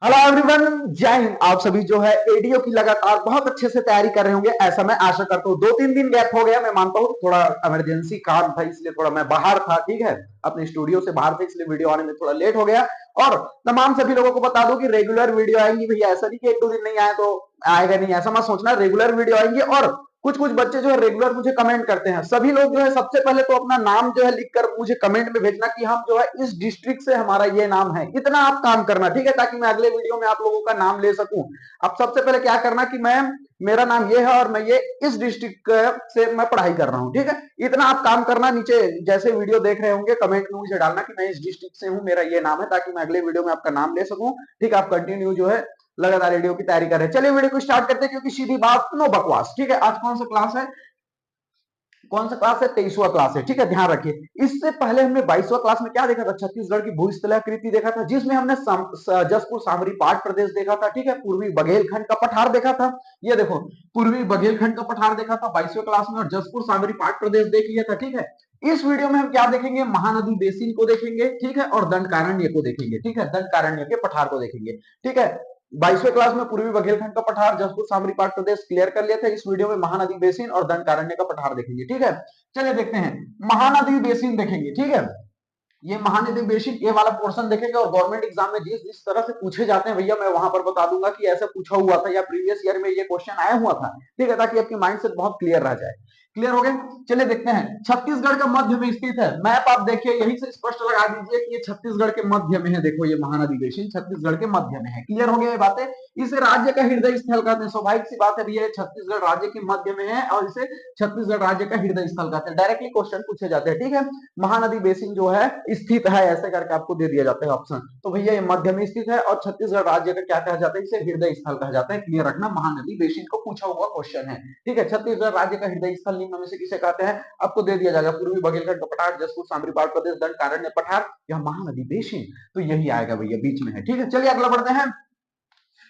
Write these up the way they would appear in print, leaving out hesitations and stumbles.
Hello everyone, जय हिंद। आप सभी जो है एडीओ की लगातार बहुत अच्छे से तैयारी कर रहे होंगे, ऐसा मैं आशा करता हूँ। 2-3 दिन गैप हो गया, मैं मानता हूँ थोड़ा इमरजेंसी काम था, इसलिए थोड़ा मैं बाहर था। ठीक है, अपने स्टूडियो से बाहर थे, इसलिए वीडियो आने में थोड़ा लेट हो गया। और तमाम सभी लोगों को बता दूं कि रेगुलर वीडियो आएंगी भैया, ऐसा नहीं कि 1-2 दिन नहीं आए तो आएगा नहीं, ऐसा मत सोचना। रेगुलर वीडियो आएंगे और कुछ कुछ बच्चे जो है रेगुलर मुझे कमेंट करते हैं। सभी लोग जो है सबसे पहले तो अपना नाम जो है लिखकर मुझे कमेंट में भेजना कि हम जो है इस डिस्ट्रिक्ट से हमारा ये नाम है। इतना आप काम करना, ठीक है, ताकि मैं अगले वीडियो में आप लोगों का नाम ले सकूं। अब सबसे पहले क्या करना कि मैं मेरा नाम ये है और मैं ये इस डिस्ट्रिक्ट से मैं पढ़ाई कर रहा हूँ, ठीक है। इतना आप काम करना, नीचे जैसे वीडियो देख रहे होंगे कमेंट में मुझे डालना कि मैं इस डिस्ट्रिक्ट से हूँ, मेरा ये नाम है, ताकि मैं अगले वीडियो में आपका नाम ले सकूं। ठीक है, आप कंटिन्यू जो है लगातार वीडियो की तैयारी कर रहे हैं। चलिए वीडियो को स्टार्ट करते हैं, क्योंकि सीधी बात, नो बकवास। ठीक है, आज कौन सा क्लास है? कौन सा क्लास है? 23वां क्लास है, ठीक है, ध्यान रखिए। इससे पहले हमने 22वां क्लास में क्या देखा था? छत्तीसगढ़ की भूस्थलाकृति देखा था, जिसमें हमने जसपुर सामरी पाठ प्रदेश देखा था, ठीक है, पूर्वी बघेलखंड का पठार देखा था। ये देखो, पूर्वी बघेलखंड का पठार देखा था 22वें क्लास में, और जसपुर सामरी पाठ प्रदेश देख लिया था, ठीक है। इस वीडियो में हम क्या देखेंगे? महानदी बेसिन को देखेंगे, ठीक है, और दंडकारण्य को देखेंगे, ठीक है, दंडकारण्य के पठार को देखेंगे, ठीक है। 22वें क्लास में पूर्वी बघेलखंड का पठार, जसपुर सामरी पाठ प्रदेश क्लियर कर लिया था। इस वीडियो में महानदी बेसिन और दंडकारण्य का पठार देखेंगे, ठीक है। चलिए देखते हैं, महानदी बेसिन देखेंगे, ठीक है। ये महानदी बेसिन ये वाला पोर्शन देखेंगे, और गवर्नमेंट एग्जाम में जिस जिस तरह से पूछे जाते हैं भैया, मैं वहां पर बता दूंगा कि ऐसे पूछा हुआ था या प्रीवियस ईयर में ये क्वेश्चन आया हुआ था, ठीक है, ताकि आपकी माइंड से बहुत क्लियर रह जाए। क्लियर हो गए? चलिए देखते हैं। छत्तीसगढ़ का मध्य में स्थित है, मैप आप देखिए, यहीं से स्पष्ट लगा दीजिए कि ये छत्तीसगढ़ के मध्य में है। देखो, ये महानदी बेसिन छत्तीसगढ़ के मध्य में है। क्लियर हो गया ये बातें? इसे राज्य का हृदय स्थल कहते हैं। स्वाभाविक सी बात है भैया, छत्तीसगढ़ राज्य के मध्य में है और इसे छत्तीसगढ़ राज्य का हृदय स्थल कहते हैं। डायरेक्टली क्वेश्चन पूछे जाते हैं, ठीक है। महानदी बेसिन जो है स्थित है, ऐसे करके आपको दे दिया जाता है ऑप्शन। तो भैया ये मध्य में स्थित है, और छत्तीसगढ़ राज्य का क्या कहा जाता है? इसे हृदय स्थल कहा जाता है। क्लियर रखना, महानदी बेसिन को पूछा हुआ क्वेश्चन है, ठीक है। छत्तीसगढ़ राज्य का हृदय स्थल निम्न में से किसे कहते हैं? आपको दे दिया जाएगा, पूर्वी बघेलखंड का पठार, जसपुर सामरी पाठ प्रदेश, दंडकारण्य पठार, यह महानदी बेसिन। तो यही आएगा भैया, बीच में है, ठीक है। चलिए अगला बढ़ते हैं।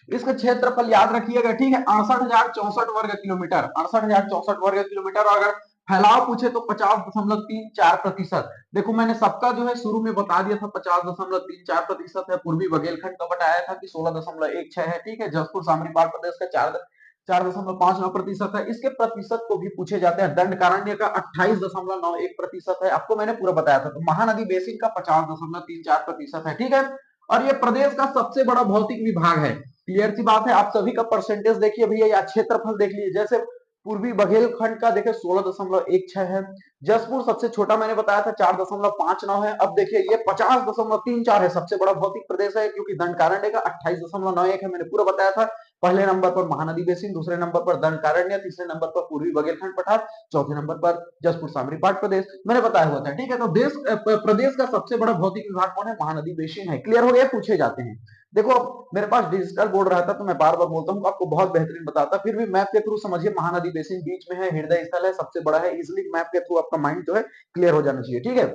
इसका क्षेत्रफल याद रखिएगा, ठीक है, 68,064 वर्ग किलोमीटर, 68,064 वर्ग किलोमीटर। और अगर फैलाव पूछे तो 50.34%। देखो, मैंने सबका जो है शुरू में बता दिया था, 50.34% है। पूर्वी बघेलखंड का बताया था कि 16.16 है, ठीक है। जसपुर सामरी पाठ प्रदेश का 4.59% है। इसके प्रतिशत को भी पूछे जाते हैं। दंडकारण्य का 28.91% है, आपको मैंने पूरा बताया था। तो महानदी बेसिन का 50.34% है, ठीक है। और ये प्रदेश का सबसे बड़ा भौतिक विभाग है। क्लियर सी बात है। आप सभी का परसेंटेज देखिए भैया, या क्षेत्रफल देख लीजिए। जैसे पूर्वी बघेलखंड का देखिए 16.16 है। जसपुर सबसे छोटा मैंने बताया था, 4.59 है। अब देखिए ये 50.34 है, सबसे बड़ा भौतिक प्रदेश है, क्योंकि दंडकारण्य का 28.91 है, मैंने पूरा बताया था। पहले नंबर पर महानदी बेसिन, दूसरे नंबर पर दंडकारण्य, तीसरे नंबर पर पूर्वी बघेलखंड पठार, चौथे नंबर पर जसपुर सामरी पाठ प्रदेश, मैंने बताया हुआ था, ठीक है। तो प्रदेश का सबसे बड़ा भौतिक विभाग कौन है? महानदी बेसिन है। क्लियर हो गया? पूछे जाते हैं। देखो, मेरे पास डिजिटल बोर्ड रहता तो मैं बार बार बोलता हूँ, आपको बहुत बेहतरीन बताता, फिर भी मैप के थ्रू समझिए। महानदी बेसिन बीच में है, हृदय स्थल है, सबसे बड़ा है, इजिली मैप के थ्रू आपका माइंड जो है क्लियर हो जाना चाहिए, ठीक है।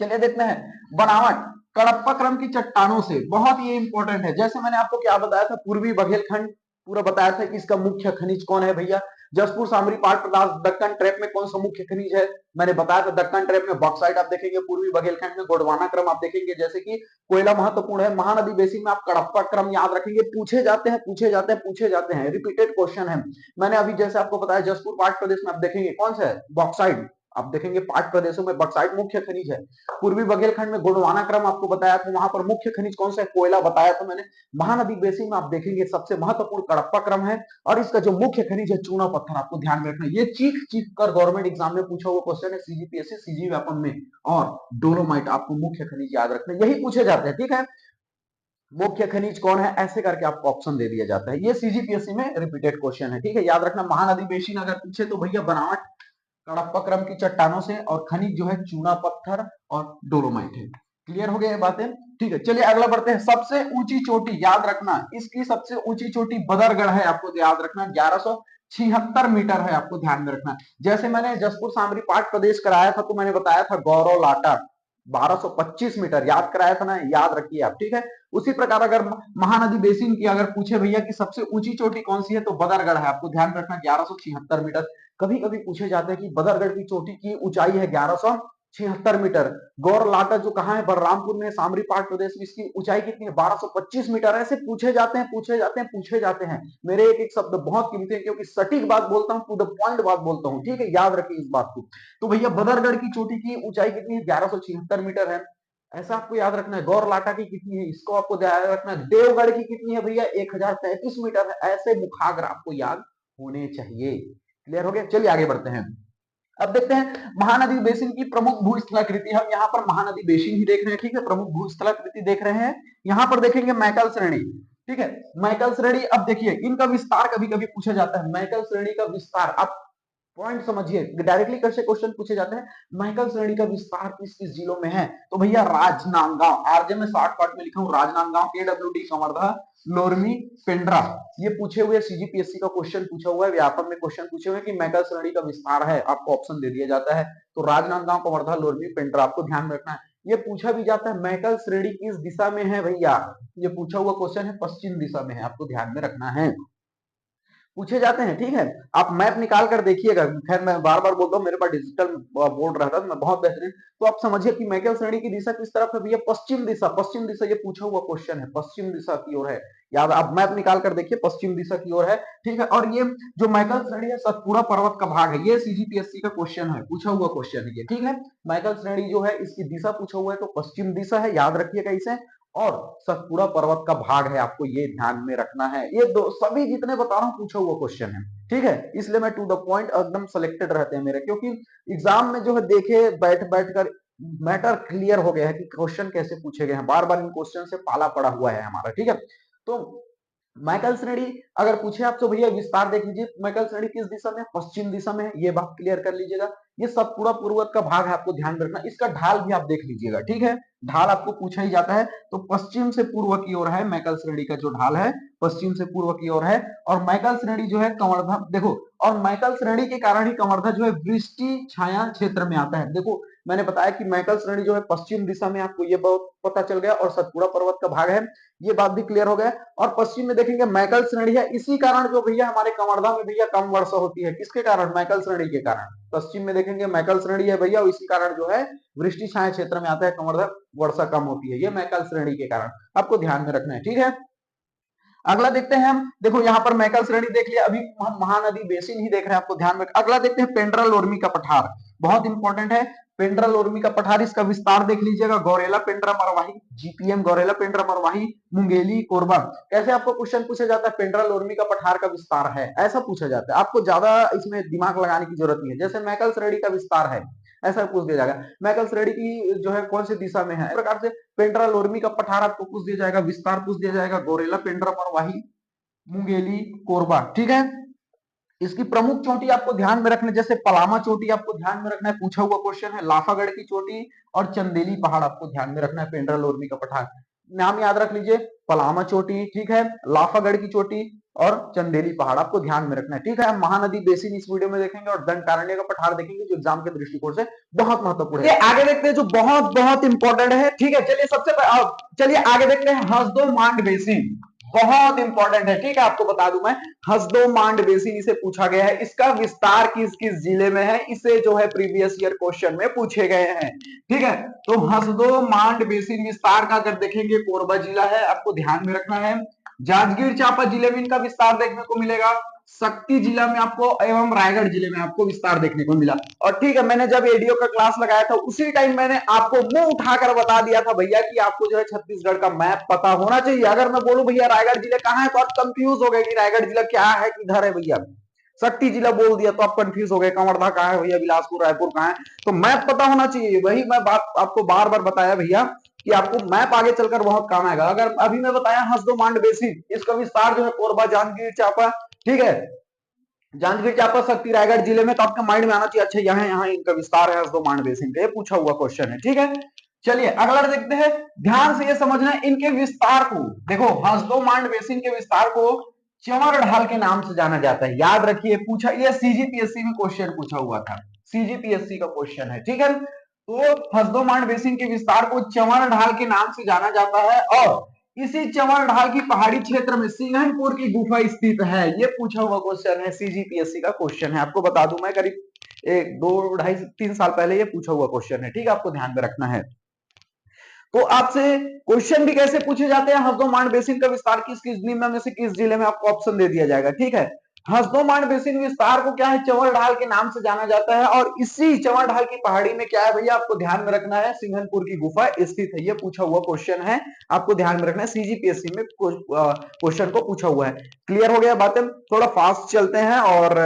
चलिए देखते हैं। बनावट कडप्पा क्रम की चट्टानों से, बहुत ये इंपॉर्टेंट है। जैसे मैंने आपको क्या बताया था, पूर्वी बघेलखंड पूरा बताया था कि इसका मुख्य खनिज कौन है भैया। जसपुर सामरी पाठ प्रदेश दक्कन ट्रैप में कौन सा मुख्य खनिज है? मैंने बताया था दक्कन ट्रैप में बॉक्साइट आप देखेंगे, पूर्वी बघेलखंड में गोंडवाना क्रम आप देखेंगे, जैसे कि कोयला महत्वपूर्ण है। महानदी बेसिन में आप कडप्पा क्रम याद रखेंगे। पूछे जाते हैं, पूछे जाते हैं, पूछे जाते हैं, रिपीटेड क्वेश्चन है। मैंने अभी जैसे आपको बताया, जसपुर पाठ प्रदेश में आप देखेंगे कौन सा है? बॉक्साइट। आप देखेंगे पाठ प्रदेशों में बॉक्साइट मुख्य खनिज है। पूर्वी बघेलखंड में गोंडवाना क्रम आपको बताया था, वहां पर मुख्य खनिज कौन सा है? कोयला बताया था मैंने। महानदी बेसिन में आप देखेंगे सबसे महत्वपूर्ण कडप्पा क्रम है, और इसका जो मुख्य खनिज है चूना पत्थर। आपको ध्यान में रखना, ये चीख चीख कर गवर्नमेंट एग्जाम में पूछा हुआ क्वेश्चन है, सीजीपीएससी सीजी वेपन में। और डोलोमाइट आपको मुख्य खनिज याद रखना, यही पूछे जाते हैं, ठीक है। मुख्य खनिज कौन है, ऐसे करके आपको ऑप्शन दे दिया जाता है। ये सीजीपीएससी में रिपीटेड क्वेश्चन है, ठीक है, याद रखना। महानदी बेसिन अगर पूछे तो भैया बनावट कडप्पा क्रम की चट्टानों से, और खनिज जो है चूना पत्थर और डोलोमाइट है। क्लियर हो गया ये बातें? ठीक है, चलिए अगला बढ़ते हैं। सबसे ऊंची चोटी याद रखना, इसकी सबसे ऊंची चोटी बदरगढ़ है, आपको याद रखना। 1176 मीटर है, आपको ध्यान में रखना। जैसे मैंने जसपुर सामरी पाठ प्रदेश कराया था, तो मैंने बताया था गौरव लाटा 1225 मीटर, याद कराया था ना, याद रखिए आप, ठीक है। उसी प्रकार अगर महानदी बेसिन की अगर पूछे भैया कि सबसे ऊंची चोटी कौन सी है, तो बदरगढ़ है, आपको ध्यान रखना, 1176 मीटर। कभी कभी पूछे जाते हैं कि बदरगढ़ की चोटी की ऊंचाई है 1100 76 मीटर। गौरलाटा जो कहाँ है, बलरामपुर में, सामरी पाट प्रदेश में, इसकी ऊंचाई कितनी है, 1225 मीटर। ऐसे पूछे जाते हैं, पूछे जाते हैं, पूछे जाते हैं। मेरे एक एक शब्द बहुत कीमती है, क्योंकि सटीक बात बोलता हूँ, टू द पॉइंट बात बोलता हूँ, ठीक है, याद रखिए इस बात को। तो भैया बदरगढ़ की चोटी की ऊंचाई कितनी है, 1176 मीटर है। ऐसा आपको याद रखना है। गौरलाटा की कितनी है, इसको आपको ध्यान रखना है। देवगढ़ की कितनी है भैया, 1033 मीटर है। ऐसे मुखाग्र आपको याद होने चाहिए। क्लियर हो गया, चलिए आगे बढ़ते हैं। अब देखते हैं महानदी बेसिन की प्रमुख भूस्थलाकृति। हम यहाँ पर महानदी बेसिन ही देख रहे हैं, ठीक है, प्रमुख भूस्थलाकृति देख रहे हैं। यहाँ पर देखेंगे मैकल श्रेणी, ठीक है, मैकल श्रेणी। अब देखिए इनका विस्तार कभी कभी पूछा जाता है, मैकल श्रेणी का विस्तार। आप पॉइंट समझिए, डायरेक्टली कैसे क्वेश्चन पूछे जाते हैं, मैकल श्रेणी का विस्तार किस किस जिलों में है। तो भैया राजनांदगांव, आरजे में 60 पार्ट में लिखा हूं, राजनांदगांव, केडब्ल्यूडी, कवर्धा, लोरमी, पेंड्रा। ये पूछे हुए सीजीपीएससी का क्वेश्चन पूछा हुआ है, व्यापक में क्वेश्चन पूछे हुए कि मैकल श्रेणी का विस्तार है, आपको ऑप्शन दे दिया जाता है। तो राजनांदगांव, कवर्धा, लोरमी, पेंड्रा आपको ध्यान में रखना है। ये पूछा भी जाता है मैकल श्रेणी किस दिशा में है भैया, ये पूछा हुआ क्वेश्चन है, पश्चिम दिशा में है, आपको ध्यान में रखना है। पूछे जाते हैं, ठीक है। आप मैप निकाल कर देखिएगा, खैर मैं बार बार बोलता हूँ, मेरे पास डिजिटल बोर्ड रहता है, मैं बहुत बेहतरीन। तो आप समझिए कि मैकल श्रेणी की दिशा किस तरफ है भैया, पश्चिम दिशा। पश्चिम दिशा ये पूछा हुआ क्वेश्चन है, पश्चिम दिशा की ओर है। याद, आप मैप निकाल कर देखिए, पश्चिम दिशा की ओर है, ठीक है। और ये जो मैकल श्रेणी है, सतपुड़ा पर्वत का भाग है। ये सीजीपीएससी का क्वेश्चन है, पूछा हुआ क्वेश्चन है ये, ठीक है। मैकल श्रेणी जो है इसकी दिशा पूछा हुआ है, तो पश्चिम दिशा है, याद रखिएगा इसे। और सतपुड़ा पर्वत का भाग है, आपको ये ध्यान में रखना है। ये दो सभी जितने बता रहा हूं पूछा हुआ क्वेश्चन है, ठीक है। इसलिए मैं टू द पॉइंट एकदम सिलेक्टेड रहते हैं मेरे, क्योंकि एग्जाम में जो है देखे बैठ बैठ कर मैटर क्लियर हो गया है कि क्वेश्चन कैसे पूछे गए हैं, बार बार इन क्वेश्चन से पाला पड़ा हुआ है हमारा, ठीक है। तो मैकल श्रेणी अगर पूछे आप तो भैया विस्तार देख लीजिए, मैकल श्रेणी किस दिशा में, पश्चिम दिशा में है, ये बात क्लियर कर लीजिएगा। ये सतपुड़ा पर्वत का भाग है, आपको ध्यान रखना। इसका ढाल भी आप देख लीजिएगा, ठीक है, ढाल आपको पूछा ही जाता है। तो पश्चिम से पूर्व की ओर है मैकल श्रेणी का जो ढाल है, पश्चिम से पूर्व की ओर है। और मैकल श्रेणी जो है कवर्धा, देखो, और मैकल श्रेणी के कारण ही कवर्धा जो है वृष्टि छाया क्षेत्र में आता है। देखो मैंने बताया कि मैकल श्रेणी जो है पश्चिम दिशा में, आपको ये बहुत पता चल गया, और सतपुड़ा पर्वत का भाग है, ये बात भी क्लियर हो गया। और पश्चिम में देखेंगे मैकल श्रेणी है, इसी कारण जो भैया हमारे कवर्धा में भैया कम वर्षा होती है, किसके कारण, मैकल श्रेणी के कारण। पश्चिम में देखेंगे मैकल श्रेणी है भैया, इसी कारण जो है वृष्टि छाया क्षेत्र में आता है कवर्धा, वर्षा कम होती है, ये मैकल श्रेणी के कारण, आपको ध्यान में रखना है, ठीक है। अगला देखते हैं हम, देखो यहाँ पर मैकल श्रेणी देख लिया, अभी हम महानदी बेसिन ही देख रहे हैं, आपको ध्यान में। अगला देखते हैं पेंड्रा लोरमी का पठार, बहुत इंपॉर्टेंट है। पेंड्रा लोरमी का पठार, इसका विस्तार देख लीजिएगा, गौरेला, पेंड्रा, मरवाही, जीपीएम, गौरेला, पेंड्रा, मरवाही, मुंगेली, कोरबा। कैसे आपको क्वेश्चन पूछा जाता है, पेंड्रा लोरमी का पठार का विस्तार है, ऐसा पूछा जाता है। आपको ज्यादा इसमें दिमाग लगाने की जरूरत नहीं है। जैसे मैकल श्रेणी का विस्तार है, ऐसा पूछ दिया जाएगा, मैकल श्रेणी की जो है कौन सी दिशा में है, इस प्रकार से पेंड्रा लोरमी का पठार आपको पूछ दिया जाएगा, विस्तार पूछ दिया जाएगा, गौरेला, पेंड्रा, मरवाही, मुंगेली, कोरबा, ठीक है। इसकी प्रमुख चोटी आपको ध्यान में रखना, जैसे पलामा चोटी आपको ध्यान में रखना है, पूछा हुआ क्वेश्चन है। लाफागढ़ की चोटी और चंदेली पहाड़ आपको ध्यान में रखना है, पेंड्रा लोरमी का पठार। नाम याद रख लीजिए, पलामा चोटी, ठीक है, लाफागढ़ की चोटी और चंदेली पहाड़ आपको ध्यान में रखना है, ठीक है। हम महानदी बेसिन इस वीडियो में देखेंगे और दंडकारण्य का पठार देखेंगे, जो एग्जाम के दृष्टिकोण से बहुत महत्वपूर्ण है। आगे देखते हैं जो बहुत बहुत इंपॉर्टेंट है, ठीक है। चलिए आगे देखते हैं हसदो मांड बेसिन, बहुत इंपॉर्टेंट है, ठीक है। आपको बता दूं मैं, हसदो मांड बेसिन इसे पूछा गया है, इसका विस्तार किस किस जिले में है, इसे जो है प्रीवियस ईयर क्वेश्चन में पूछे गए हैं, ठीक है। तो हसदो मांड बेसिन विस्तार का अगर देखेंगे, कोरबा जिला है, आपको ध्यान में रखना है। जांजगीर चांपा जिले में इनका विस्तार देखने को मिलेगा, शक्ति जिला में आपको एवं रायगढ़ जिले में आपको विस्तार देखने को मिला। और ठीक है, मैंने जब एडीओ का क्लास लगाया था उसी टाइम मैंने आपको मुंह उठाकर बता दिया था भैया कि आपको जो है छत्तीसगढ़ का मैप पता होना चाहिए। अगर मैं बोलूं भैया रायगढ़ जिले कहाँ है तो आप कंफ्यूज हो गए कि रायगढ़ जिला क्या है, किधर है भैया। शक्ति जिला बोल दिया तो आप कंफ्यूज हो गए, कवर्धा कहाँ है भैया, बिलासपुर, रायपुर कहाँ है। तो मैप पता होना चाहिए, वही मैं बात आपको बार बार बताया भैया कि आपको मैप आगे चलकर बहुत काम आएगा। अगर अभी मैं बताया हसदो मांड बेसिन, इसका विस्तार जो है कोरबा, जांजगीर चांपा, ठीक है, जांजगीर चांपा, शक्ति, रायगढ़ जिले में, तो आपके माइंड में आना चाहिए अच्छा यहाँ इनका विस्तार है हसदो मांड बेसिन का, ये पूछा हुआ क्वेश्चन है, ठीक है। चलिए अगला देखते हैं, ध्यान से ये समझना है इनके विस्तार को। देखो हसदो मांड बेसिन के विस्तार को चंवर ढाल के नाम से जाना जाता है, याद रखिए, पूछा, ये सीजीपीएससी में क्वेश्चन पूछा हुआ था, सीजीपीएससी का क्वेश्चन है, ठीक है। तो हसदो मांड बेसिन के विस्तार को चंवर ढाल के नाम से जाना जाता है, और इसी चंवर ढाल की पहाड़ी क्षेत्र में सिंघनपुर की गुफा स्थित है, ये पूछा हुआ क्वेश्चन है, सीजीपीएससी का क्वेश्चन है। आपको बता दूं मैं, करीब एक 2 2.5 3 साल पहले ये पूछा हुआ क्वेश्चन है, ठीक है, आपको ध्यान में रखना है। तो आपसे क्वेश्चन भी कैसे पूछे जाते हैं, हसदो-मांड बेसिन का विस्तार किस किस निम्न में से किस जिले में, आपको ऑप्शन दे दिया जाएगा, ठीक है। हसदो-मांड बेसिन विस्तार को क्या है, चंवर ढाल के नाम से जाना जाता है, और इसी चंवर ढाल की पहाड़ी में क्या है भैया, आपको ध्यान में रखना है, सिंघनपुर की गुफा स्थित है। ये पूछा हुआ क्वेश्चन है, आपको ध्यान में रखना है, सीजीपीएससी में क्वेश्चन को पूछा हुआ है। क्लियर हो गया बातें, थोड़ा फास्ट चलते हैं और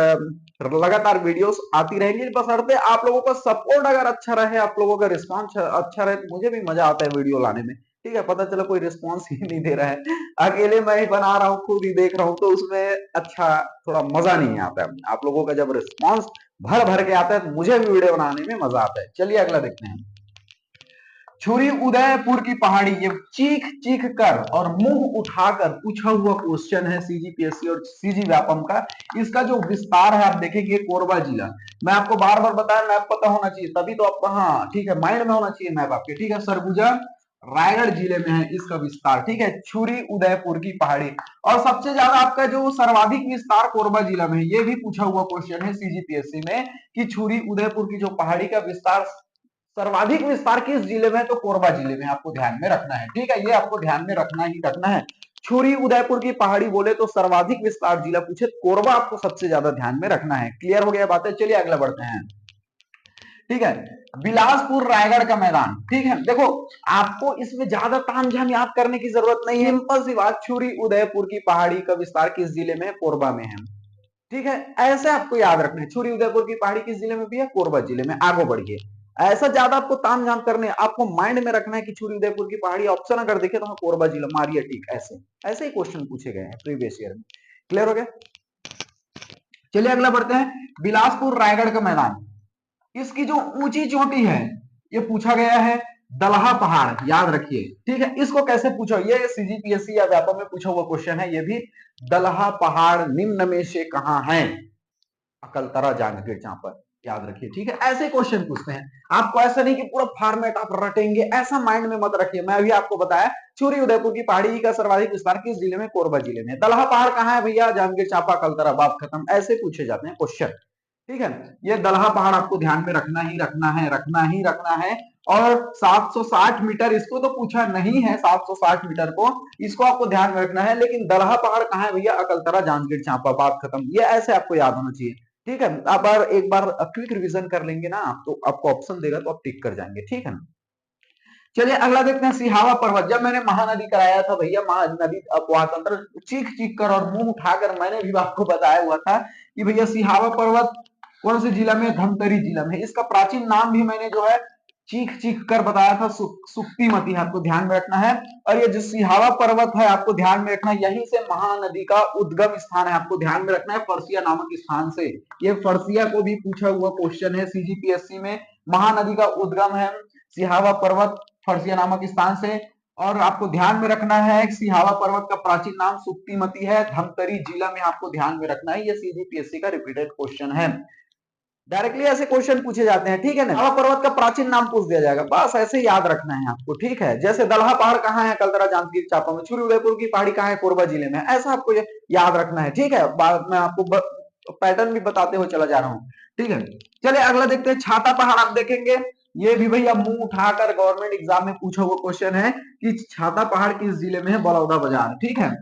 लगातार वीडियोस आती रहेंगी, बशर्ते आप लोगों का सपोर्ट अगर अच्छा रहे, आप लोगों का रिस्पांस अच्छा रहे, तो मुझे भी मजा आता है वीडियो लाने में, ठीक है। पता चला कोई रिस्पांस ही नहीं दे रहा है, अकेले मैं ही बना रहा हूँ, खुद ही देख रहा हूँ, तो उसमें अच्छा थोड़ा मजा नहीं आता है। आप लोगों का जब रिस्पांस भर भर के आता है तो मुझे भी वीडियो बनाने में मजा आता है। चलिए अगला देखते हैं। छुरी उदयपुर की पहाड़ी, ये चीख चीख कर और मुंह उठाकर पूछा हुआ क्वेश्चन है सीजीपीएससी और सीजी व्यापम का। इसका जो विस्तार है आप देखेंगे, कोरबा जिला। मैं आपको बार बार बताया, मैप पता होना चाहिए तभी तो आप, हाँ ठीक है, माइंड में होना चाहिए मैप आपके, ठीक है। सरगुजा रायगढ़ जिले में है इसका विस्तार, ठीक है, छुरी उदयपुर की पहाड़ी। और सबसे ज्यादा आपका जो सर्वाधिक विस्तार कोरबा जिला में है, ये भी पूछा हुआ क्वेश्चन है सीजीपीएससी में कि छुरी उदयपुर की जो पहाड़ी का विस्तार, सर्वाधिक विस्तार किस जिले में, तो कोरबा जिले में, आपको ध्यान में रखना है, ठीक है। ये आपको ध्यान में रखना ही रखना है। छुरी उदयपुर की पहाड़ी बोले तो सर्वाधिक विस्तार जिला पूछे, कोरबा आपको सबसे ज्यादा ध्यान में रखना है। क्लियर हो गया बातें, चलिए अगला बढ़ते हैं, ठीक है। बिलासपुर रायगढ़ का मैदान, ठीक है। देखो आपको इसमें ज्यादा तामझाम याद करने की जरूरत नहीं है, सिंपल सी बात, छुरी उदयपुर की पहाड़ी का विस्तार किस जिले में, कोरबा में है, ठीक है। ऐसे आपको याद रखना है, छुरी उदयपुर की पहाड़ी किस जिले में भी है, कोरबा जिले में। आगे बढ़िए, ऐसा ज्यादा आपको तामझाम करने, आपको माइंड में रखना है कि छुरी उदयपुर की पहाड़ी, ऑप्शन अगर देखे तो हाँ कोरबा जिला, मारिए टिक, ऐसे ऐसे ही क्वेश्चन पूछे गए हैं प्रीवियस ईयर में। क्लियर हो गया, चलिए अगला बढ़ते हैं। बिलासपुर रायगढ़ का मैदान, इसकी जो ऊंची चोटी है, ये पूछा गया है दलहा पहाड़, याद रखिए, ठीक है। इसको कैसे पूछा, ये सीजीपीएससी या व्यापक में पूछा हुआ क्वेश्चन है, ये भी दलहा पहाड़ निम्न में से कहां है, अकलतरा जांजगीर चांपा, याद रखिए, ठीक है। ऐसे क्वेश्चन पूछते हैं, आपको ऐसा नहीं कि पूरा फॉर्मेट आप रटेंगे, ऐसा माइंड में मत रखिए। मैं अभी आपको बताया छुरी उदयपुर की पहाड़ी का सर्वाधिक विस्तार किस जिले में, कोरबा जिले में। दलहा पहाड़ कहां है भैया, जांजगीर चांपा, अकलतरा, बात खत्म, ऐसे पूछे जाते हैं क्वेश्चन, ठीक है। ये दलहा पहाड़ आपको ध्यान में रखना ही रखना है, रखना ही रखना है। और 760 मीटर, इसको तो पूछा नहीं है, 760 मीटर को, इसको आपको ध्यान में रखना है। लेकिन दलहा पहाड़ कहां है भैया, अकलतरा, जांजगीर चांपा, बात खत्म, ये ऐसे आपको याद होना चाहिए, ठीक है। आप एक बार क्विक रिवीजन कर लेंगे ना, तो आपको ऑप्शन देगा तो आप टिक कर जाएंगे, ठीक है ना। चलिए अगला देखते हैं, सिहावा पर्वत। जब मैंने महानदी कराया था भैया, महानदी अपवातंत्र, चीख चीख कर और मुंह उठाकर मैंने भी आपको बताया हुआ था कि भैया सिहावा पर्वत कौन से जिला में, धमतरी जिला में। इसका प्राचीन नाम भी मैंने जो है चीख चीख कर बताया था, सुक्तिमती, आपको ध्यान में रखना है। और ये जो सिहावा पर्वत है, आपको ध्यान में रखना है, यहीं से महानदी का उद्गम स्थान है, आपको ध्यान में रखना है, फरसिया नामक स्थान से। ये फरसिया को भी पूछा हुआ क्वेश्चन है सीजीपीएससी में, महानदी का उद्गम है सिहावा पर्वत, फरसिया नामक स्थान से। और आपको ध्यान में रखना है सिहावा पर्वत का प्राचीन नाम सुक्तिमती है, धमतरी जिला में, आपको ध्यान में रखना है। ये सीजीपीएससी का रिपीटेड क्वेश्चन है, डायरेक्टली ऐसे क्वेश्चन पूछे जाते हैं, ठीक है ना। सिहावा पर्वत का प्राचीन नाम पूछ दिया जाएगा, बस ऐसे याद रखना है आपको, ठीक है। जैसे दलहा पहाड़ कहाँ है, कलतरा, जांजगीर चांपा में। छुरी उदयपुर की पहाड़ी कहाँ है, कोरबा जिले में, ऐसा आपको याद रखना है, ठीक है। बाद में आपको पैटर्न भी बताते हुए चला जा रहा हूँ, ठीक है। चलिए अगला देखते हैं, छाता पहाड़। आप देखेंगे ये भी भैया मुंह उठाकर गवर्नमेंट एग्जाम में पूछा हुआ क्वेश्चन है कि छाता पहाड़ किस जिले में है, बलौदा बाजार, ठीक है।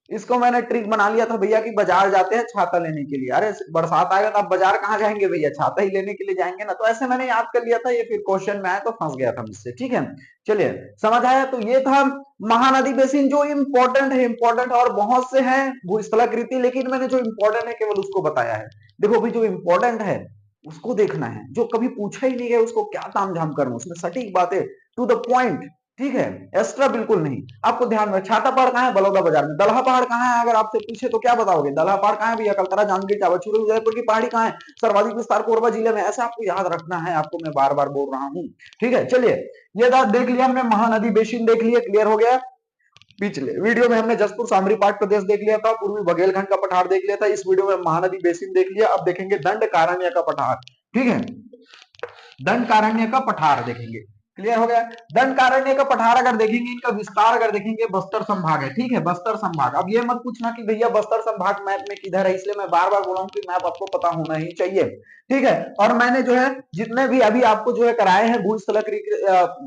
इसको मैंने ट्रिक बना लिया था भैया कि बाजार जाते हैं छाता लेने के लिए, अरे बरसात आएगा तो आप बाजार कहाँ जाएंगे भैया, छाता ही लेने के लिए जाएंगे ना, तो ऐसे मैंने याद कर लिया था, ये फिर क्वेश्चन में आया तो फंस गया था मुझसे, ठीक है। चलिए समझ आया, तो ये था महानदी बेसिन, जो इंपॉर्टेंट है, इंपॉर्टेंट और बहुत से हैं भूस्थलाकृति, लेकिन मैंने जो इंपॉर्टेंट है केवल उसको बताया है। देखो भाई, जो इंपॉर्टेंट है उसको देखना है, जो कभी पूछा ही नहीं गया उसको क्या तामझाम करना, उसमें सटीक बातें, टू द पॉइंट, ठीक है, एक्स्ट्रा बिल्कुल नहीं। आपको ध्यान में, छाता पहाड़ कहाँ है, बलौदा बाजार में। दलहा पहाड़ कहाँ है, अगर आपसे पूछे तो क्या बताओगे, दलहा पहाड़ कहाँ है भैया, कलतरा, जांजगीर चांपा। छुरी उदयपुर की पहाड़ी कहाँ है, सर्वाधिक विस्तार कोरबा जिले में, ऐसा आपको याद रखना है, आपको मैं बार बार बोल रहा हूँ, ठीक है। चलिए ये देख लिया हमने, महानदी बेसिन देख लिया, क्लियर हो गया। पिछले वीडियो में हमने जसपुर सामरी पाट प्रदेश देख लिया था, पूर्वी बघेलखंड का पठार देख लिया था, इस वीडियो में महानदी बेसिन देख लिया। अब देखेंगे दंडकारण्य का पठार, ठीक है, दंडकारण्य का पठार देखेंगे। क्लियर हो गया। दंडकारण्य का पठार अगर देखेंगे, इनका विस्तार अगर देखेंगे, बस्तर संभाग है, ठीक है, बस्तर संभाग। अब ये मत पूछना कि भैया बस्तर संभाग मैप में किधर है, इसलिए मैं बार बार बोल रहा हूँ कि मैप आपको पता होना ही चाहिए, ठीक है। और मैंने जो है जितने भी अभी आपको जो है कराए हैं भूस्थलक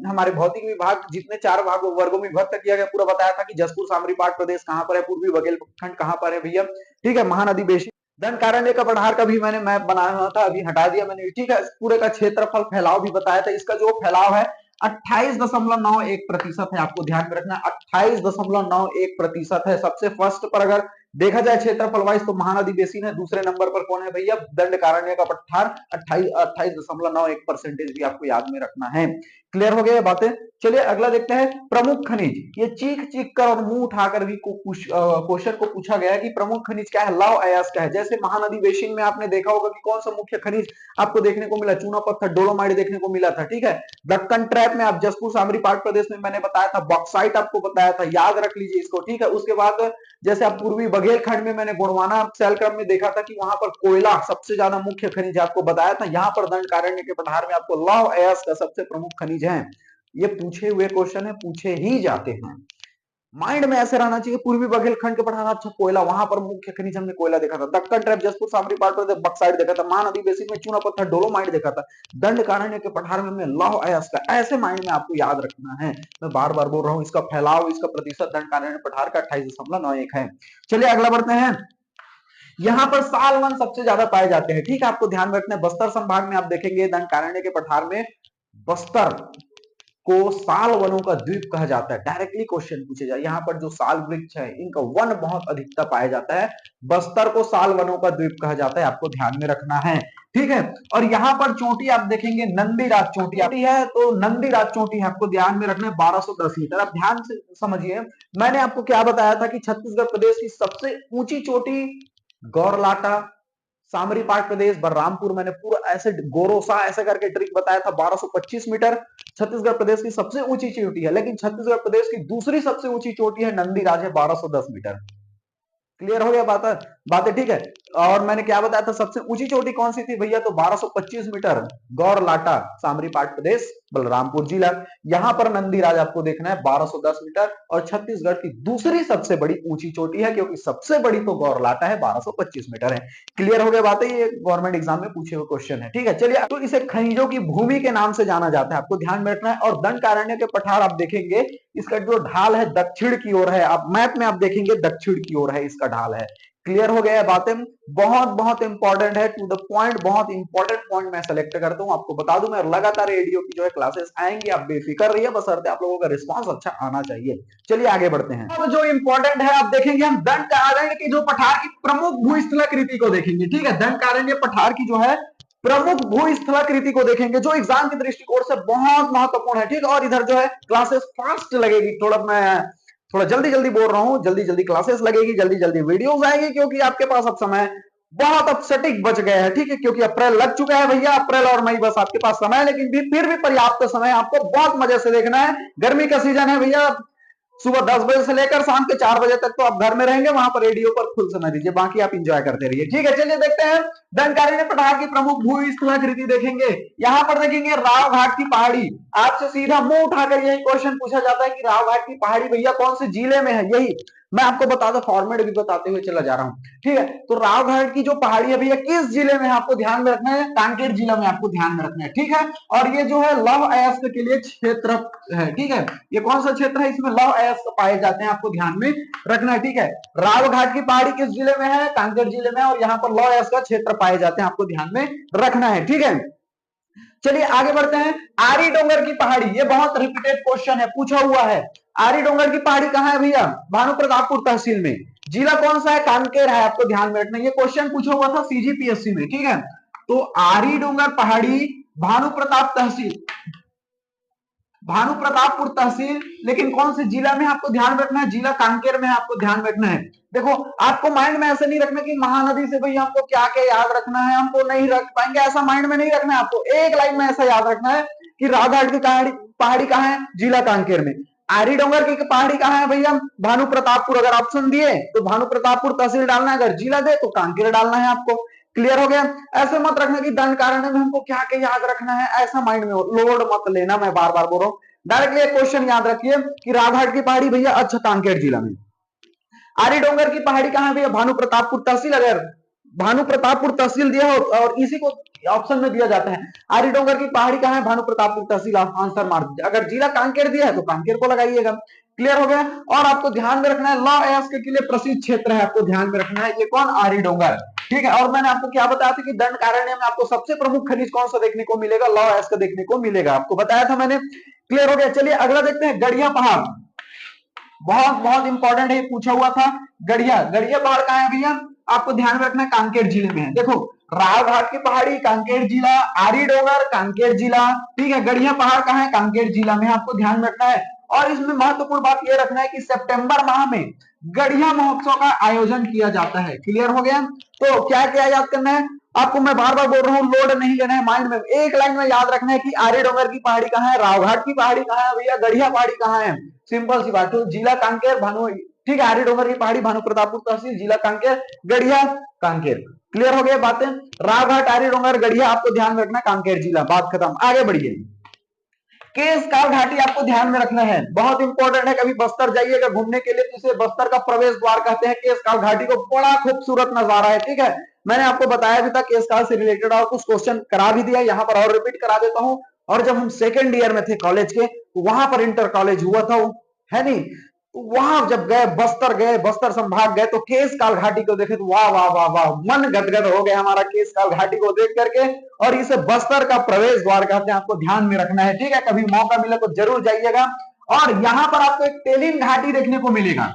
हमारे भौतिक विभाग जितने 4 वर्गों में विभक्त किया गया, पूरा बताया था कि जसपुर सामरीपाट प्रदेश कहां पर है, पूर्वी बघेलखंड कहां पर है भैया, ठीक है, महानदी बेसिन। दंडकारण्य का पठार का भी मैंने मैप बनाया हुआ था, अभी हटा दिया मैंने, ठीक है। पूरे का क्षेत्रफल फैलाव भी बताया था, इसका जो फैलाव है 28.91% है, आपको ध्यान में रखना 28.91% है। सबसे फर्स्ट पर अगर देखा जाए क्षेत्रफल वाइज तो महानदी बेसिन है, दूसरे नंबर पर कौन है भैया, दंडकारण्य का पठार 28.91% भी आपको याद में रखना है। क्लियर हो गया बातें। चलिए अगला देखते हैं प्रमुख खनिज। ये चीख चीख कर और मुंह उठाकर भी क्वेश्चन को पूछा गया है कि प्रमुख खनिज क्या है, लौह अयस्क है। जैसे महानदी बेसिन में आपने देखा होगा कि कौन सा मुख्य खनिज आपको देखने को मिला, चूना पत्थर डोलोमाइट देखने को मिला था, ठीक है। दक्कन ट्रैप में आप जसपुर सामरीपाट प्रदेश में मैंने बताया था, बॉक्साइट आपको बताया था, याद रख लीजिए इसको, ठीक है। उसके बाद जैसे आप पूर्वी बघेलखंड में मैंने गोंडवाना सेलक्रम में देखा था कि वहां पर कोयला सबसे ज्यादा मुख्य खनिज आपको बताया था, यहाँ पर दंडकारण्य के पठार में आपको लौह अयस्क का सबसे प्रमुख खनिज है। ये पूछे हुए क्वेश्चन है, पूछे ही जाते हैं, माइंड में ऐसे रहना चाहिए। पूर्वी बघेलखंड के पठार, अच्छा कोयला, वहां पर मुख्य खनिज हमने कोयला देखा था। दक्कन ट्रैप जसपुर सामरीपाट पर बक्साइट देखा था, महानदी बेसिन में चूना पत्थर डोलोमाइट देखा था, दंडकारण्य के पठार में हमने लौह अयस्क का, ऐसे माइंड में आपको याद रखना है। मैं बार बार बोल रहा हूं, इसका फैलाव, इसका प्रतिशत दंडकारण्य पठार का 28.91 है। चलिए अगला बढ़ते हैं। यहाँ पर साल वन सबसे ज्यादा पाए जाते हैं, ठीक है, आपको ध्यान में रखना है। बस्तर संभाग में आप देखेंगे दंडकारण्य के पठार में बस्तर को साल वनों का द्वीप कहा जाता है। डायरेक्टली क्वेश्चन पूछे जाए, यहाँ पर जो साल वृक्ष है इनका वन बहुत अधिकता पाया जाता है, बस्तर को साल वनों का द्वीप कहा जाता है, आपको ध्यान में रखना है, ठीक है। और यहाँ पर चोटी आप देखेंगे नंदीराज चोटी है, तो नंदीराज चोटी है, आपको ध्यान में रखना है 1210 मीटर। आप ध्यान से समझिए, मैंने आपको क्या बताया था कि छत्तीसगढ़ प्रदेश की सबसे ऊंची चोटी गौरलाटा, सामरीपाट प्रदेश बलरामपुर, मैंने पूरा ऐसे गोरोसा ऐसे करके ट्रिक बताया था, 1225 मीटर छत्तीसगढ़ प्रदेश की सबसे ऊंची चोटी है। लेकिन छत्तीसगढ़ प्रदेश की दूसरी सबसे ऊंची चोटी है नंदीराज है, 1210 मीटर। क्लियर हो गया बातें, ठीक है। और मैंने क्या बताया था, सबसे ऊंची चोटी कौन सी थी भैया, तो 1225 मीटर गौरलाटा, सामरीपाट प्रदेश बलरामपुर जिला। यहां पर नंदीराज आपको देखना है 1210 मीटर, और छत्तीसगढ़ की दूसरी सबसे बड़ी ऊंची चोटी है, क्योंकि सबसे बड़ी तो गौरलाटा है, 1225 मीटर है। क्लियर हो गया बातें, ये गवर्नमेंट एग्जाम में पूछे हुए क्वेश्चन है, ठीक है। चलिए, तो इसे खनिजों की भूमि के नाम से जाना जाता है, आपको ध्यान में रखना है। और दंडकारण्य के पठार आप देखेंगे, इसका जो ढाल है दक्षिण की ओर है, आप मैप में आप देखेंगे दक्षिण की ओर है इसका ढाल है। क्लियर हो गया है बातें, बहुत बहुत इंपॉर्टेंट है, टू द पॉइंट, बहुत इंपॉर्टेंट पॉइंट मैं सेलेक्ट करता हूं, आपको बता दूं। मैं लगातार रेडियो की जो है क्लासेस आएंगी, आप बेफिक्र रहिए, बशर्ते आप लोगों का रिस्पांस अच्छा आना चाहिए। चलिए आगे बढ़ते हैं। अब जो इंपॉर्टेंट है आप देखेंगे, हम दंडकारण्य की जो पठार की प्रमुख भूस्थलाकृति को देखेंगे, ठीक है। दंडकारण्य पठार की जो है प्रमुख भूस्थलाकृति को देखेंगे, जो एग्जाम के दृष्टिकोण से बहुत महत्वपूर्ण है, ठीक है। और इधर जो है क्लासेस फास्ट लगेगी, थोड़ा जल्दी जल्दी बोल रहा हूं, जल्दी जल्दी क्लासेस लगेगी, जल्दी जल्दी वीडियोस आएगी, क्योंकि आपके पास अब समय बहुत अब सटीक बच गए हैं, ठीक है। क्योंकि अप्रैल लग चुका है भैया, अप्रैल और मई बस आपके पास समय है, लेकिन फिर भी पर्याप्त समय, आपको बहुत मजे से देखना है। गर्मी का सीजन है भैया, सुबह 10 बजे से लेकर शाम के 4 बजे तक तो आप घर में रहेंगे, वहां पर रेडियो पर फुल समय दीजिए, बाकी आप इंजॉय करते रहिए, ठीक है। चलिए देखते हैं, दंडकारण्य पठार की प्रमुख भूस्थलाकृति देखेंगे। यहां पर देखेंगे राव घाट की पहाड़ी, आपसे सीधा मुंह उठाकर यही क्वेश्चन पूछा जाता है कि राव घाट की पहाड़ी भैया कौन से जिले में है, यही मैं आपको बताता फॉर्मेट भी बताते हुए चला जा रहा हूं, ठीक है। तो राव घाट की जो पहाड़ी है भैया किस जिले में है, आपको ध्यान में रखना है, कांकेर जिला में आपको ध्यान में रखना है, ठीक है। और ये जो है लौह अयस्क के लिए क्षेत्र है, ठीक है। ये कौन सा क्षेत्र है, इसमें लौह अयस्क पाए जाते हैं, आपको ध्यान में रखना है, ठीक है। राव घाट की पहाड़ी किस जिले में है, कांकेर जिले में, और यहाँ पर लौह अयस्क का क्षेत्र पाए जाते हैं, आपको ध्यान में रखना है, ठीक है। चलिए आगे बढ़ते हैं। आरी डोंगर की पहाड़ी, ये बहुत रिपीटेड क्वेश्चन है, पूछा हुआ है। आरी डोंगर की पहाड़ी कहां है भैया, भानु प्रतापपुर तहसील में। जिला कौन सा है, कांकेर है, आपको ध्यान में रखना है। ये क्वेश्चन पूछा हुआ था सीजीपीएससी में, ठीक है। तो आरी डोंगर पहाड़ी भानु प्रताप तहसील, भानु प्रतापपुर तहसील, लेकिन कौन से जिला में आपको ध्यान रखना है, जिला कांकेर में आपको ध्यान रखना है। देखो आपको माइंड में ऐसे नहीं रखना कि महानदी से भैया हमको क्या क्या याद रखना है, हमको नहीं रख पाएंगे, ऐसा माइंड में नहीं रखना है। आपको एक लाइन में ऐसा याद रखना है कि रावघाट की पहाड़ी कहाँ है, जिला कांकेर में। आरी डोंगर की पहाड़ी कहाँ है भैया, भानु प्रतापपुर। अगर ऑप्शन दिए तो भानु प्रतापपुर तहसील डालना है, अगर जिला दे तो कांकेर डालना है आपको। क्लियर हो गया। ऐसे मत रखना कि दंड कारण्य में हमको क्या क्या याद रखना है, ऐसा माइंड में लोड मत लेना, मैं बार बार बोल रहा हूँ। डायरेक्टली एक क्वेश्चन याद रखिए कि रावघाट की पहाड़ी भैया अच्छा कांकेर जिला में, आरी डोंगर की पहाड़ी कहां है भैया, भानु प्रतापपुर तहसील। अगर भानु प्रतापपुर तहसील दिया हो और इसी को ऑप्शन में दिया जाता है, आरी डोंगर की पहाड़ी कहां है, भानु प्रतापपुर तहसील, आप आंसर मार दीजिए। अगर जिला कांकेर दिया है तो कांकेर को लगाइएगा। क्लियर हो गया। और आपको ध्यान में रखना है लॉ एस्क के लिए प्रसिद्ध क्षेत्र है, आपको ध्यान में रखना है, ये कौन, आरी डोंगर। ठीक है। और मैंने आपको क्या बताया था कि दंड कारण्य में आपको सबसे प्रमुख खनिज कौन सा देखने को मिलेगा, लॉ एस्क देखने को मिलेगा, आपको बताया था मैंने। क्लियर हो गया। चलिए अगला देखते हैं, गड़िया पहाड़, बहुत बहुत इंपॉर्टेंट है, पूछा हुआ था। गड़िया, गड़िया पहाड़ कहां है भैया, आपको ध्यान में रखना है कांकेर जिले में है। देखो रावघाट की पहाड़ी कांकेर जिला, आरी डोंगर कांकेर जिला, ठीक है। गड़िया पहाड़ कहां है, कांकेर जिला में, आपको ध्यान में रखना है। और इसमें महत्वपूर्ण बात यह रखना है कि सितंबर माह में गड़िया महोत्सव का आयोजन किया जाता है। क्लियर हो गया। तो क्या क्या याद करना है आपको, मैं बार बार बोल रहा हूँ, लोड नहीं लेना है माइंड में, एक लाइन में याद रखना है कि आरी डोंगर की पहाड़ी कहां है, रावघाट की पहाड़ी कहां है भैया, गड़िया पहाड़ी कहां है। सिंपल सी बात है, जिला कांकेर, भानु, ठीक है, आरी डोंगर की पहाड़ी भानु प्रतापपुर तहसील, जिला कांकेर, गड़िया कांकेर। क्लियर हो गया बातें। रावघाट, आरी डोंगर, गड़िया आपको ध्यान में रखना, कांकेर जिला, बात खत्म। आगे बढ़िए। केशकाल घाटी आपको ध्यान में रखना है, बहुत इंपॉर्टेंट है। कभी बस्तर जाइएगा घूमने के लिए तो इसे बस्तर का प्रवेश द्वार कहते हैं। केशकाल घाटी को बड़ा खूबसूरत नजारा है, ठीक है। मैंने आपको बताया भी था केशकाल से रिलेटेड और कुछ क्वेश्चन करा भी दिया, यहाँ पर और रिपीट करा देता हूँ। और जब हम सेकेंड ईयर में थे कॉलेज के, वहां पर इंटर कॉलेज हुआ था, है नहीं, वहां जब गए, बस्तर संभाग गए तो केशकाल घाटी को देखे तो वाह वाह वाह वाह, मन गदगद हो गया हमारा केशकाल घाटी को देख करके। और इसे बस्तर का प्रवेश द्वार कहते हैं, आपको ध्यान में रखना है, ठीक है। कभी मौका मिले तो जरूर जाइएगा। और यहां पर आपको एक तेलिन घाटी देखने को मिलेगा।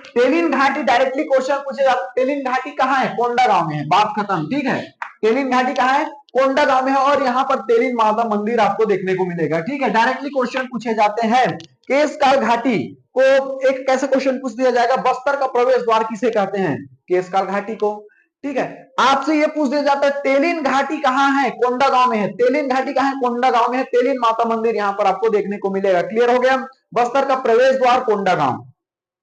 तेलिन घाटी डायरेक्टली क्वेश्चन पूछेगा, तेलिन घाटी कहाँ है, कोंडा गांव में है, बात खत्म, ठीक है। तेलिन घाटी कहाँ है, कोंडा गांव में है। और यहाँ पर तेलिन माता मंदिर आपको देखने को मिलेगा, ठीक है। डायरेक्टली क्वेश्चन पूछे जाते हैं। केशकाल घाटी को एक कैसे क्वेश्चन पूछ दिया जाएगा, बस्तर का प्रवेश द्वार किसे कहते हैं, केशकाल घाटी को, ठीक है। आपसे ये पूछ दिया जाता है तेलिन घाटी कहाँ है, कोंडा गांव में है। तेलिन घाटी कहाँ है, कोंडा गांव में है। तेलिन माता मंदिर यहाँ पर आपको देखने को मिलेगा। क्लियर हो गया। बस्तर का प्रवेश द्वार कोंडा गांव।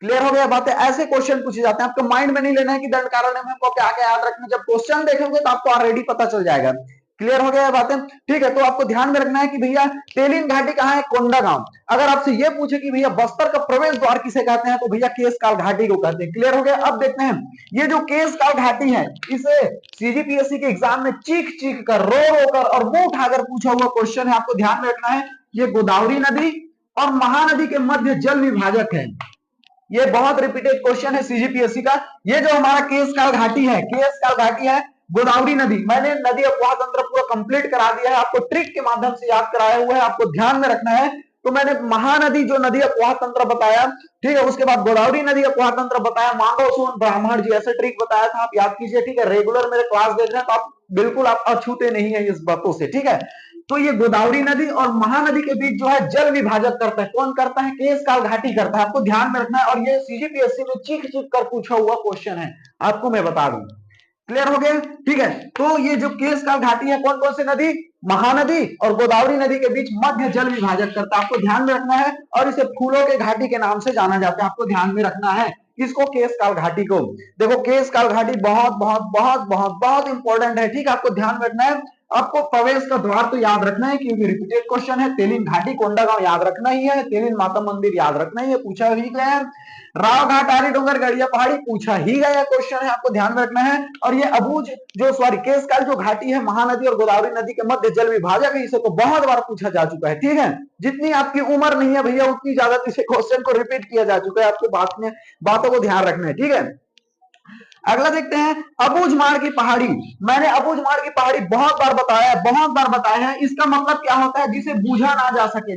क्लियर हो गया बातें। ऐसे क्वेश्चन पूछे जाते हैं, आपको माइंड में नहीं लेना है कि दंड कारण्य में हमको क्या क्या याद रखना, जब क्वेश्चन देखेंगे तो आपको ऑलरेडी पता चल जाएगा। क्लियर हो गया बातें, ठीक है। तो आपको ध्यान में रखना है कि भैया तेलिन घाटी कहाँ है, कोंडा गांव। अगर आपसे ये पूछे कि भैया बस्तर का प्रवेश द्वार किसे कहते हैं, तो भैया केशकाल घाटी को कहते हैं। क्लियर हो गया। अब देखते हैं, ये जो केशकाल घाटी है, इसे सीजीपीएससी के एग्जाम में चीख चीख कर, रो रो कर और मुंह उठाकर पूछा हुआ क्वेश्चन है, आपको ध्यान में रखना है। ये गोदावरी नदी और महानदी के मध्य जल विभाजक है। ये बहुत रिपीटेड क्वेश्चन है सीजीपीएससी का। ये जो हमारा केशकाल घाटी है, केशकाल घाटी है, गोदावरी नदी, मैंने नदी अपवाह तंत्र पूरा कंप्लीट करा दिया है, आपको ट्रिक के माध्यम से याद कराया हुआ है, आपको ध्यान में रखना है। तो मैंने महानदी जो नदी अपवाह तंत्र बताया, ठीक है, उसके बाद गोदावरी नदी अपवाह तंत्र बताया, मांडव सोन ब्राह्मण जी ऐसे ट्रिक बताया था, आप याद कीजिए, ठीक है। रेगुलर मेरे क्लास देख रहे हैं तो आप बिल्कुल आप अछूते नहीं है इस बातों से, ठीक है। तो ये गोदावरी नदी और महानदी के बीच जो है जल विभाजक करता है, कौन करता है, केशकाल घाटी करता है, आपको ध्यान में रखना है। और ये सीजीपीएससी में चीख चीख कर पूछा हुआ क्वेश्चन है, आपको मैं बता दूं। क्लियर हो गया, ठीक है। तो ये जो केशकाल घाटी है, कौन कौन सी नदी, महानदी और गोदावरी नदी के बीच मध्य जल विभाजक करता है, आपको ध्यान में रखना है। और इसे फूलों के घाटी के नाम से जाना जाता है, आपको ध्यान में रखना है इसको, केशकाल घाटी को। देखो केशकाल घाटी बहुत बहुत बहुत बहुत बहुत इंपॉर्टेंट है, ठीक है, आपको ध्यान रखना है। आपको प्रवेश का द्वार तो याद रखना है क्योंकि रिपीटेड क्वेश्चन है। तेलिन घाटी कोंडा गांव याद रखना ही है, तेलिन माता मंदिर याद रखना ही है, पूछा ही गया है। रावघाट, आरी डोंगर, गड़िया पहाड़ी पूछा ही गया क्वेश्चन है, आपको ध्यान में रखना है। और ये अबूझ जो सॉरी केशकाल जो घाटी है, महानदी और गोदावरी नदी के मध्य जल विभाजक है, इसे तो बहुत बार पूछा जा चुका है, ठीक है। जितनी आपकी उम्र नहीं है भैया उतनी ज्यादा इसे क्वेश्चन को रिपीट किया जा चुका है, आपको बात में बातों को ध्यान रखना है, ठीक है। अगला देखते हैं, अबूझमाड़ की पहाड़ी। मैंने अबूझमाड़ की पहाड़ी बहुत बार बताया है, बहुत बार बताया है। इसका मतलब क्या होता है, जिसे बूझा ना जा सके,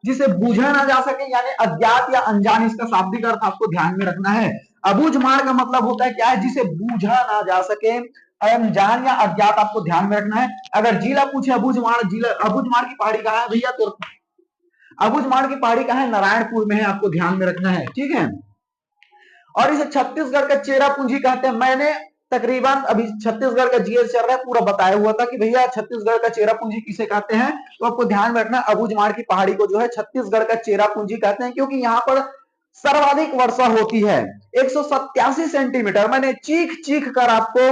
जिसे बूझा ना जा सके, यानी अज्ञात या अनजान, इसका शाब्दिक अर्थ आपको ध्यान में रखना है। अबूझमाड़ का मतलब होता है क्या है, जिसे बूझा ना जा सके, अनजान या अज्ञात, आपको ध्यान में रखना है। अगर जिला पूछे अबूझमाड़, जिला अबूझमाड़ की पहाड़ी कहाँ है भैया, तो अबूझमाड़ की पहाड़ी कहाँ है, नारायणपुर में है, आपको ध्यान में रखना है, ठीक है। और इसे छत्तीसगढ़ का चेरा पूंजी कहते हैं। मैंने तकरीबन अभी छत्तीसगढ़ का जीएस चल रहा है, पूरा बताया हुआ था कि भैया छत्तीसगढ़ का चेरा पूंजी किसे कहते हैं, तो आपको ध्यान में रखना अबूझमाड़ की पहाड़ी को जो है छत्तीसगढ़ का चेरा पूंजी कहते हैं, क्योंकि यहाँ पर सर्वाधिक वर्षा होती है, 187 सेंटीमीटर। मैंने चीख चीख कर आपको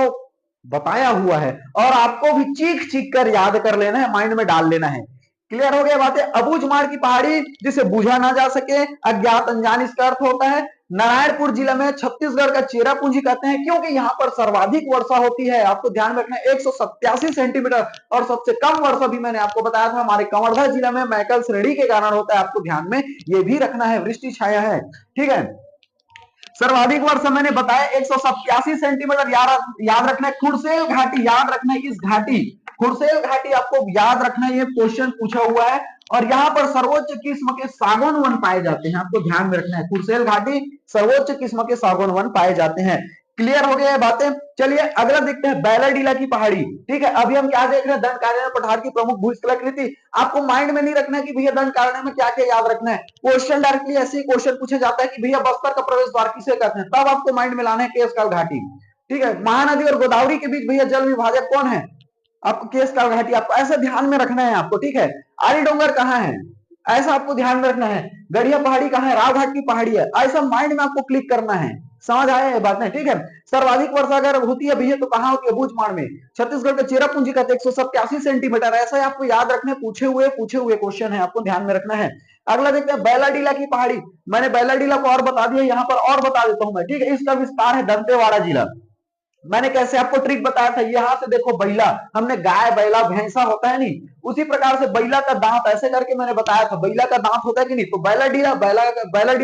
बताया हुआ है और आपको भी चीख चीख कर याद कर लेना है, माइंड में डाल लेना है। क्लियर हो गया बातें। अबूझमाड़ की पहाड़ी जिसे बूझा ना जा सके, अज्ञात अनजान इसका अर्थ होता है। नारायणपुर जिला में छत्तीसगढ़ का चेरापूंजी कहते हैं क्योंकि यहां पर सर्वाधिक वर्षा होती है। आपको ध्यान में रखना है 187 सेंटीमीटर, और सबसे कम वर्षा भी मैंने आपको बताया था हमारे कवर्धा जिला में मैकल श्रेणी के कारण होता है। आपको ध्यान में ये भी रखना है, वृष्टि छाया है, ठीक है। सर्वाधिक वर्षा मैंने बताया 187 सेंटीमीटर। याद रखना है खुरसेल घाटी, याद रखना है इस घाटी, खुरसेल घाटी आपको याद रखना है, ये क्वेश्चन पूछा हुआ है। और यहाँ पर सर्वोच्च किस्म के सागौन वन पाए जाते हैं, आपको ध्यान में रखना है खुरसेल घाटी सर्वोच्च किस्म के सागौन वन पाए जाते हैं। क्लियर हो गया है बातें। चलिए अगला देखते हैं बैलाडीला की पहाड़ी, ठीक है। अभी हम क्या देख रहे हैं, दंडकारण्य पठार की प्रमुख भूस्खलनाकृति। आपको माइंड में नहीं रखना है कि भैया दंडकारण्य में क्या क्या याद रखना है, क्वेश्चन डायरेक्टली ऐसे ही क्वेश्चन पूछे जाता है कि भैया बस्तर का प्रवेश द्वार किसे कहते हैं, तब आपको माइंड में लाना है केशकाल घाटी, ठीक है। महानदी और गोदावरी के बीच भैया जल विभाजक कौन है, आपको केशकाल घाटी, आपको ऐसा ध्यान में रखना है आपको, ठीक है। आली डोंगर कहाँ है, ऐसा आपको ध्यान में रखना है। गढ़िया पहाड़ी कहाँ है, रावघाट की पहाड़ी है, ऐसा माइंड में आपको क्लिक करना है। समझ आया ये बात नहीं, ठीक है। सर्वाधिक वर्षा अगर होती है भैया तो कहाँ होती है, बूझमाड़ में। छत्तीसगढ़ का चेरापूंजी कहते हैं 187 सेंटीमीटर, ऐसा ही आपको याद रखना है, पूछे हुए क्वेश्चन है, आपको ध्यान में रखना है। अगला देखते हैं बैलाडीला की पहाड़ी। मैंने बैलाडीला को और बता दिया, यहाँ पर और बता देता हूं मैं, ठीक है। इसका विस्तार है दंतेवाड़ा जिला। मैंने कैसे आपको ट्रिक बताया था, यहां से देखो बैला, हमने गाय बैला भैंसा होता है नहीं, उसी प्रकार से बैला का दांत ऐसे करके मैंने बताया था, बैला का दांत होता है कि नहीं, तो बैलाडीला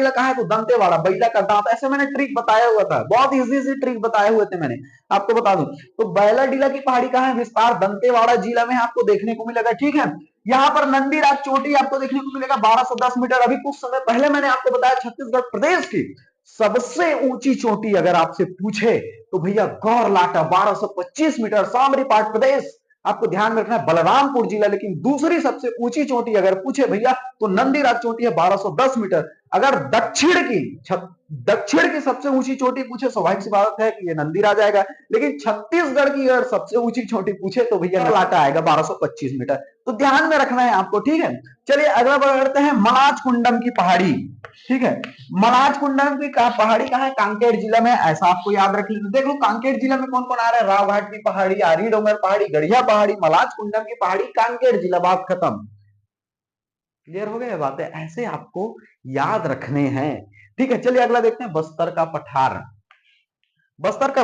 कहाँ है, तो दंतेवाड़ा, बैला का दांत, ऐसे मैंने ट्रिक बताया हुआ था, बहुत इजी सी ट्रिक बताए हुए थे मैंने, आपको बता दूं। तो बैलाडीला की पहाड़ी कहाँ है, विस्तार दंतेवाड़ा जिला में आपको देखने को मिलेगा, ठीक है। यहाँ पर नंदीराज चोटी आपको देखने को मिलेगा 1210 मीटर। अभी कुछ समय पहले मैंने आपको बताया छत्तीसगढ़ प्रदेश की सबसे ऊंची चोटी अगर आपसे पूछे तो भैया गौरलाटा 1225 मीटर, सामरीपाट प्रदेश, आपको ध्यान में रखना है बलरामपुर जिला। लेकिन दूसरी सबसे ऊंची चोटी अगर पूछे भैया तो नंदीराज चोटी है 1210 मीटर। अगर दक्षिण की सबसे ऊंची चोटी पूछे, स्वाभाविक सी बात है कि ये नंदीराज आएगा, लेकिन छत्तीसगढ़ की अगर सबसे ऊंची चोटी पूछे तो भैया लाटा आएगा 1225 मीटर। तो ध्यान में रखना है आपको, ठीक है। चलिए अगला बढ़ते हैं मनाज कुंडम की पहाड़ी, ठीक है। मनाज कुंडम की पहाड़ी कहाँ है, कांकेर जिला में, ऐसा आपको याद रख लीजिए। देख लो कांकेर जिला में कौन कौन आ रहा है, रावघाट की पहाड़ी, आरी डोंगर पहाड़ी, गढ़िया पहाड़ी, मलाज कुंडम की पहाड़ी, कांकेर जिला, बात खत्म। क्लियर हो गया बातें, ऐसे आपको याद रखने हैं, ठीक है। चलिए अगला देखते हैं बस्तर का पठार। बस्तर का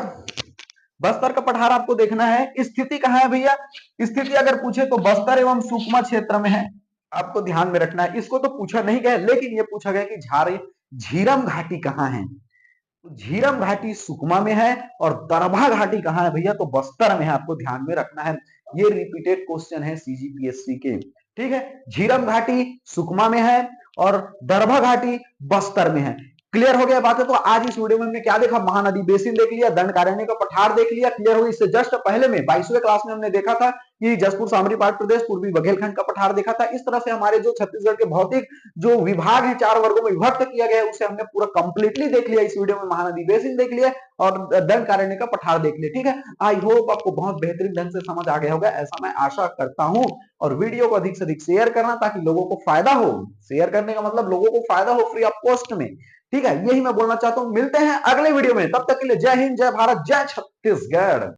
बस्तर का पठार आपको देखना है, स्थिति कहाँ है भैया, स्थिति अगर पूछे तो बस्तर एवं सुकमा क्षेत्र में है, आपको ध्यान में रखना है। इसको तो पूछा नहीं गया, लेकिन ये पूछा गया कि झीरम घाटी कहाँ है, तो झीरम घाटी सुकमा में है, और दरभा घाटी कहाँ है भैया, तो बस्तर में है, आपको ध्यान में रखना है। ये रिपीटेड क्वेश्चन है सीजीपीएससी के, ठीक है। झीरम घाटी सुकमा में है और दरभा घाटी बस्तर में है। क्लियर हो गया बात है। तो आज इस वीडियो में हमने क्या देखा, महानदी बेसिन देख लिया, दंडकारण्य का पठार देख लिया, क्लियर हो गया। इससे जस्ट पहले में 22वें क्लास में हमने देखा था कि जसपुर सामरीपाट प्रदेश पूर्वी बघेलखंड का पठार देखा था। इस तरह से हमारे जो छत्तीसगढ़ के भौतिक जो विभाग है 4 वर्गों में विभक्त किया गया है, उसे हमने पूरा कंप्लीटली देख लिया। इस वीडियो में महानदी बेसिन देख लिया और दंडकारण्य का पठार देख लिया, ठीक है। आई होप आपको बहुत बेहतरीन ढंग से समझ आ गया होगा, ऐसा मैं आशा करता हूं। और वीडियो को अधिक से अधिक शेयर करना ताकि लोगों को फायदा हो, शेयर करने का मतलब लोगों को फायदा हो फ्री ऑफ कॉस्ट में, ठीक है। यही मैं बोलना चाहता हूं। मिलते हैं अगले वीडियो में, तब तक के लिए जय हिंद, जय भारत, जय छत्तीसगढ़।